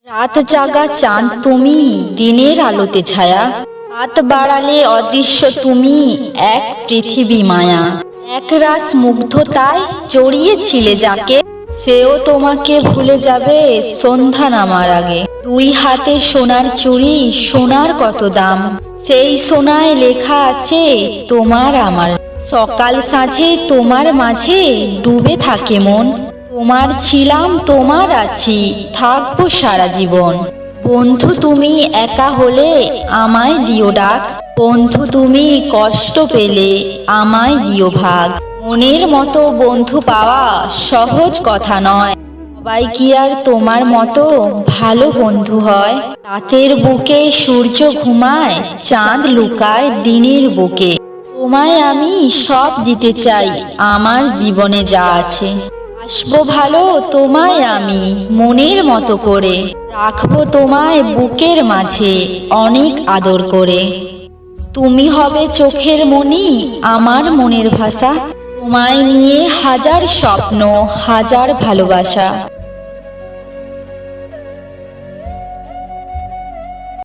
রাত জাগা চাঁদ তুমি, দিনের আলোতে ছায়া। হাত বাড়ালে অদৃশ্য তুমি, এক পৃথিবী মায়া। এক রাস মুগ্ধতায় জড়িয়েছিলে যাকে, সেও তোমাকে ভুলে যাবে সন্ধ্যা নামার আগে। দুই হাতে সোনার চুড়ি, সোনার কত দাম, সেই সোনায় লেখা আছে তোমার আমার। সকাল সাঁঝে তোমার মাঝে ডুবে থাকে মন, তোমার ছিলাম তোমার আছি, থাকবো সারা জীবন। বন্ধু তুমি একা হলে আমায় দিও ডাক, বন্ধু তুমি কষ্ট পেলে আমায় দিও ভাগ। মনের মতো বন্ধু পাওয়া সহজ কথা নয়, সবাই কি আর তোমার মতো ভালো বন্ধু হয়? রাতের বুকে সূর্য ঘুমায়, চাঁদ লুকায় দিনের বুকে। তোমায় আমি সব দিতে চাই, আমার জীবনে যা আছে। আসবো ভালো তোমায় আমি মনের মতো করে, রাখবো তোমায় বুকের মাঝে অনেক আদর করে। তুমি হবে চোখের মণি, আমার মনের ভাষা, তোমায় নিয়ে হাজার স্বপ্ন, হাজার ভালোবাসা।